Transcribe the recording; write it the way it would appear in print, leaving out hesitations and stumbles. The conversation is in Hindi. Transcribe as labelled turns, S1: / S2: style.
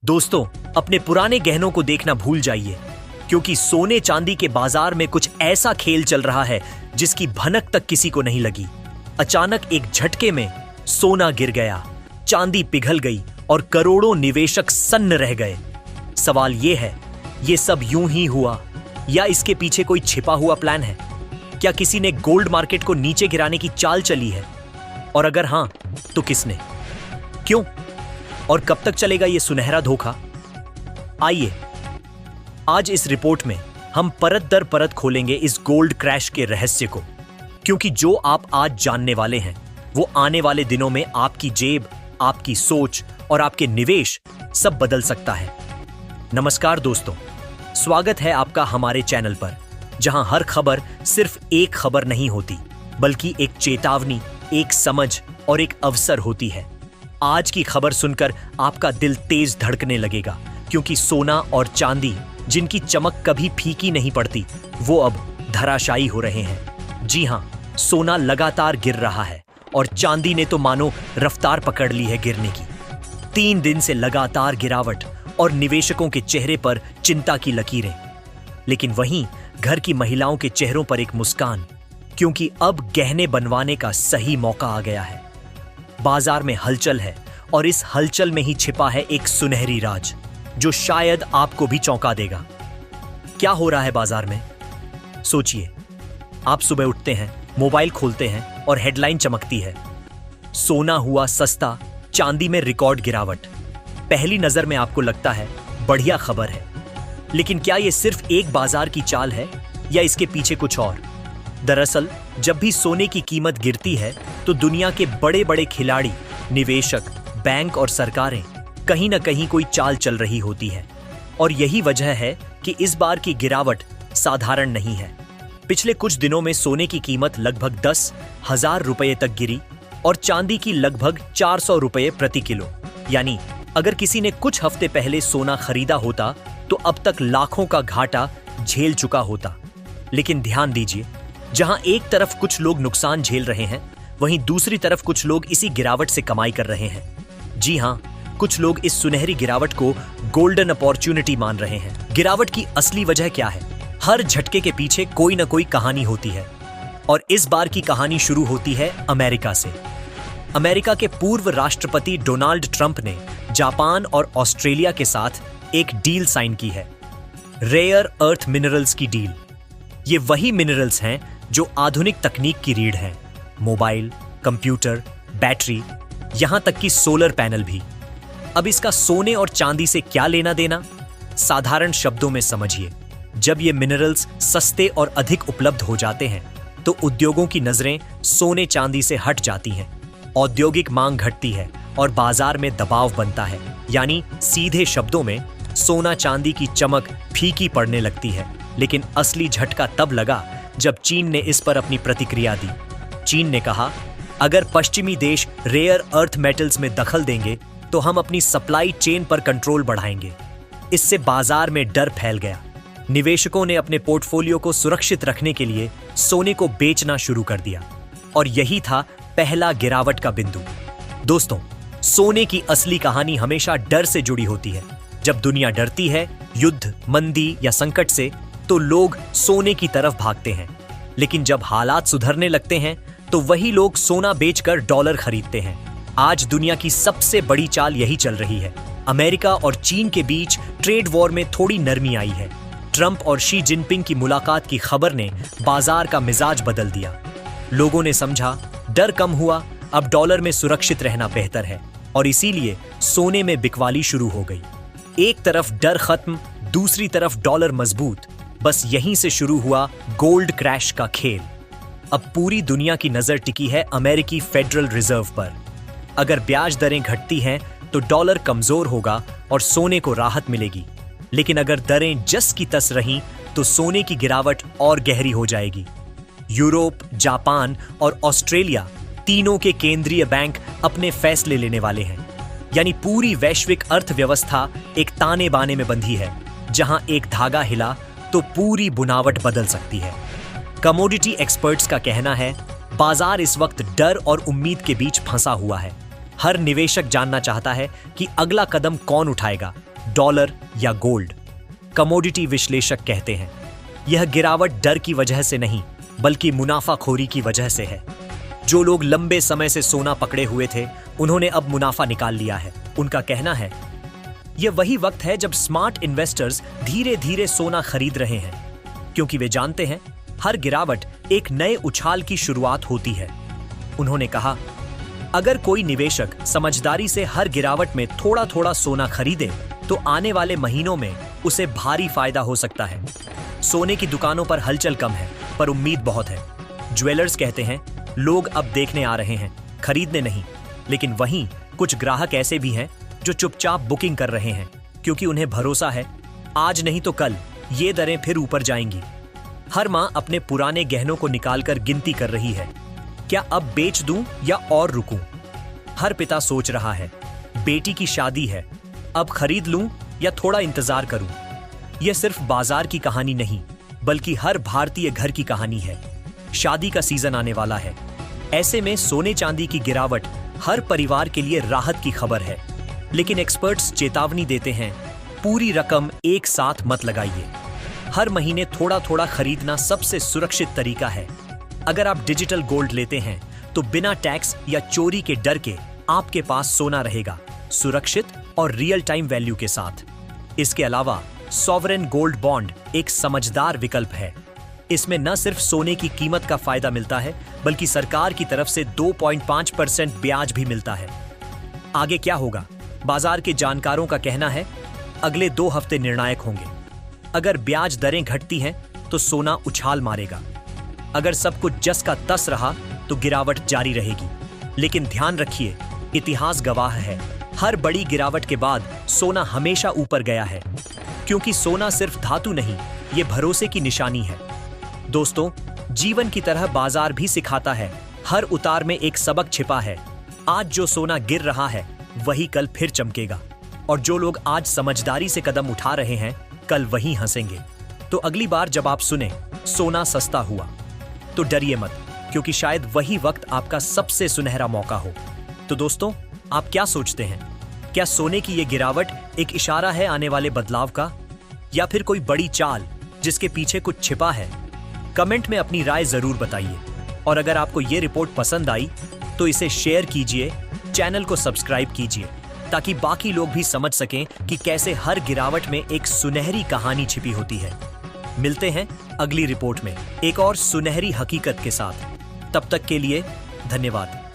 S1: दोस्तों, अपने पुराने गहनों को देखना भूल जाइए, क्योंकि सोने चांदी के बाजार में कुछ ऐसा खेल चल रहा है जिसकी भनक तक किसी को नहीं लगी। अचानक एक झटके में सोना गिर गया, चांदी पिघल गई और करोड़ों निवेशक सन्न रह गए। सवाल यह है, ये सब यूं ही हुआ या इसके पीछे कोई छिपा हुआ प्लान है? क्या किसी ने गोल्ड मार्केट को नीचे गिराने की चाल चली है? और अगर हां, तो किसने, क्यों और कब तक चलेगा ये सुनहरा धोखा? आइए, आज इस रिपोर्ट में हम परत दर परत खोलेंगे इस गोल्ड क्रैश के रहस्य को, क्योंकि जो आप आज जानने वाले हैं वो आने वाले दिनों में आपकी जेब, आपकी सोच और आपके निवेश सब बदल सकता है। नमस्कार दोस्तों, स्वागत है आपका हमारे चैनल पर, जहां हर खबर सिर्फ एक खबर नहीं होती, बल्कि एक चेतावनी, एक समझ और एक अवसर होती है। आज की खबर सुनकर आपका दिल तेज धड़कने लगेगा, क्योंकि सोना और चांदी, जिनकी चमक कभी फीकी नहीं पड़ती, वो अब धराशायी हो रहे हैं। जी हां, सोना लगातार गिर रहा है और चांदी ने तो मानो रफ्तार पकड़ ली है गिरने की। 3 दिन से लगातार गिरावट और निवेशकों के चेहरे पर चिंता की लकीरें। लेकिन वहीं घर की महिलाओं के चेहरों पर एक मुस्कान, क्योंकि अब गहने बनवाने का सही मौका आ गया है। बाजार में हलचल है और इस हलचल में ही छिपा है एक सुनहरी राज, जो शायद आपको भी चौंका देगा। क्या हो रहा है बाजार में? सोचिए, आप सुबह उठते हैं, मोबाइल खोलते हैं और हेडलाइन चमकती है, सोना हुआ सस्ता, चांदी में रिकॉर्ड गिरावट। पहली नजर में आपको लगता है बढ़िया खबर है, लेकिन क्या यह सिर्फ एक बाजार की चाल है या इसके पीछे कुछ और? दरअसल जब भी सोने की कीमत गिरती है तो दुनिया के बड़े बड़े खिलाड़ी, निवेशक, बैंक और सरकारें कहीं ना कहीं कोई चाल चल रही होती है। और यही वजह है कि इस बार की गिरावट साधारण नहीं है। पिछले कुछ दिनों में सोने की कीमत लगभग 10,000 रुपये तक गिरी और चांदी की लगभग 400 रुपये प्रति किलो। यानी अगर किसी ने कुछ हफ्ते पहले सोना खरीदा होता तो अब तक लाखों का घाटा झेल चुका होता। लेकिन ध्यान दीजिए, जहां एक तरफ कुछ लोग नुकसान झेल रहे हैं, वहीं दूसरी तरफ कुछ लोग इसी गिरावट से कमाई कर रहे हैं। जी हां, कुछ लोग इस सुनहरी गिरावट को गोल्डन अपॉर्चुनिटी मान रहे हैं। गिरावट की असली वजह क्या है? हर झटके के पीछे कोई ना कोई कहानी होती है, और इस बार की कहानी शुरू होती है अमेरिका से। अमेरिका के पूर्व राष्ट्रपति डोनाल्ड ट्रंप ने जापान और ऑस्ट्रेलिया के साथ एक डील साइन की है, रेयर अर्थ मिनरल्स की डील। ये वही मिनरल्स हैं जो आधुनिक तकनीक की रीढ़ हैं। मोबाइल, कंप्यूटर, बैटरी, यहां तक कि सोलर पैनल भी। अब इसका सोने और चांदी से क्या लेना देना? साधारण शब्दों में समझिए, जब ये मिनरल्स सस्ते और अधिक उपलब्ध हो जाते हैं तो उद्योगों की नजरें सोने चांदी से हट जाती हैं। औद्योगिक मांग घटती है और बाजार में दबाव बनता है। यानी सीधे शब्दों में सोना चांदी की चमक फीकी पड़ने लगती है। लेकिन असली झटका तब लगा जब चीन ने इस पर अपनी प्रतिक्रिया दी। चीन ने कहा, अगर पश्चिमी देश रेयर अर्थ मेटल्स में दखल देंगे तो हम अपनी सप्लाई चेन पर कंट्रोल बढ़ाएंगे। इससे बाजार में डर फैल गया। निवेशकों ने अपने पोर्टफोलियो को सुरक्षित रखने के लिए सोने को बेचना शुरू कर दिया, और यही था पहला गिरावट का बिंदु। दोस्तों, सोने की असली कहानी हमेशा डर से जुड़ी होती है। जब दुनिया डरती है युद्ध, मंदी या संकट से, तो लोग सोने की तरफ भागते हैं। लेकिन जब हालात सुधरने लगते हैं तो वही लोग सोना बेचकर डॉलर खरीदते हैं। आज दुनिया की सबसे बड़ी चाल यही चल रही है। अमेरिका और चीन के बीच ट्रेड वॉर में थोड़ी नरमी आई है। ट्रंप और शी जिनपिंग की मुलाकात की खबर ने बाजार का मिजाज बदल दिया। लोगों ने समझा, डर कम हुआ, अब डॉलर में सुरक्षित रहना बेहतर है, और इसीलिए सोने में बिकवाली शुरू हो गई। एक तरफ डर खत्म, दूसरी तरफ डॉलर मजबूत। बस यहीं से शुरू हुआ गोल्ड क्रैश का खेल। अब पूरी दुनिया की नजर टिकी है अमेरिकी फेडरल रिजर्व पर। अगर ब्याज दरें घटती हैं तो डॉलर कमजोर होगा और सोने को राहत मिलेगी। लेकिन अगर दरें जस की तस रहीं तो सोने की गिरावट और गहरी हो जाएगी। यूरोप, जापान और ऑस्ट्रेलिया तीनों के केंद्रीय बैंक अपने फैसले लेने वाले हैं। यानी पूरी वैश्विक अर्थव्यवस्था एक ताने बाने में बंधी है। जहां एक धागा हिला तो पूरी बुनावट बदल सकती है। कमोडिटी एक्सपर्ट्स का कहना है, बाजार इस वक्त डर और उम्मीद के बीच फंसा हुआ है। हर निवेशक जानना चाहता है कि अगला कदम कौन उठाएगा, डॉलर या गोल्ड। कमोडिटी विश्लेषक कहते हैं यह गिरावट डर की वजह से नहीं बल्कि मुनाफाखोरी की वजह से है। जो लोग लंबे समय से सोना पकड़े हुए थे उन्होंने अब मुनाफा निकाल लिया है। उनका कहना है यह वही वक्त है जब स्मार्ट इन्वेस्टर्स धीरे धीरे सोना खरीद रहे हैं, क्योंकि वे जानते हैं हर गिरावट एक नए उछाल की शुरुआत होती है। उन्होंने कहा अगर कोई निवेशक समझदारी से हर गिरावट में थोड़ा थोड़ा सोना खरीदे तो आने वाले महीनों में उसे भारी फायदा हो सकता है। सोने की दुकानों पर हलचल कम है पर उम्मीद बहुत है। ज्वेलर्स कहते हैं लोग अब देखने आ रहे हैं, खरीदने नहीं। लेकिन वहीं कुछ ग्राहक ऐसे भी हैं जो चुपचाप बुकिंग कर रहे हैं, क्योंकि उन्हें भरोसा है आज नहीं तो कल ये दरें फिर ऊपर जाएंगी। हर माँ अपने पुराने गहनों को निकालकर गिनती कर रही है, क्या अब बेच दूं या और रुकूं? हर पिता सोच रहा है बेटी की शादी है, अब खरीद लूं या थोड़ा इंतजार करूं? यह सिर्फ बाजार की कहानी नहीं बल्कि हर भारतीय घर की कहानी है। शादी का सीजन आने वाला है। ऐसे में सोने चांदी की गिरावट हर परिवार के लिए राहत की खबर है। लेकिन एक्सपर्ट्स चेतावनी देते हैं पूरी रकम एक साथ मत लगाइए। हर महीने थोड़ा थोड़ा खरीदना सबसे सुरक्षित तरीका है। अगर आप डिजिटल गोल्ड लेते हैं तो बिना टैक्स या चोरी के डर के आपके पास सोना रहेगा, सुरक्षित और रियल टाइम वैल्यू के साथ। इसके अलावा सॉवरेन गोल्ड बॉन्ड एक समझदार विकल्प है। इसमें न सिर्फ सोने की कीमत का फायदा मिलता है बल्कि सरकार की तरफ से 2.5% ब्याज भी मिलता है। आगे क्या होगा? बाजार के जानकारों का कहना है अगले 2 हफ्ते निर्णायक होंगे। अगर ब्याज दरें घटती हैं तो सोना उछाल मारेगा। अगर सब कुछ जस का तस रहा तो गिरावट जारी रहेगी। लेकिन ध्यान रखिए, इतिहास गवाह है, हर बड़ी गिरावट के बाद सोना हमेशा ऊपर गया है, क्योंकि सोना सिर्फ धातु नहीं, ये भरोसे की निशानी है। दोस्तों, जीवन की तरह बाजार भी सिखाता है, हर उतार में एक सबक छिपा है। आज जो सोना गिर रहा है वही कल फिर चमकेगा, और जो लोग आज समझदारी से कदम उठा रहे हैं कल वही हंसेंगे। तो अगली बार जब आप सुने सोना सस्ता हुआ तो डरिए मत, क्योंकि शायद वही वक्त आपका सबसे सुनहरा मौका हो। तो दोस्तों, आप क्या सोचते हैं? क्या सोने की ये गिरावट एक इशारा है आने वाले बदलाव का, या फिर कोई बड़ी चाल जिसके पीछे कुछ छिपा है? कमेंट में अपनी राय जरूर बताइए। और अगर आपको ये रिपोर्ट पसंद आई तो इसे शेयर कीजिए, चैनल को सब्सक्राइब कीजिए, ताकि बाकी लोग भी समझ सकें कि कैसे हर गिरावट में एक सुनहरी कहानी छिपी होती है। मिलते हैं अगली रिपोर्ट में एक और सुनहरी हकीकत के साथ। तब तक के लिए धन्यवाद।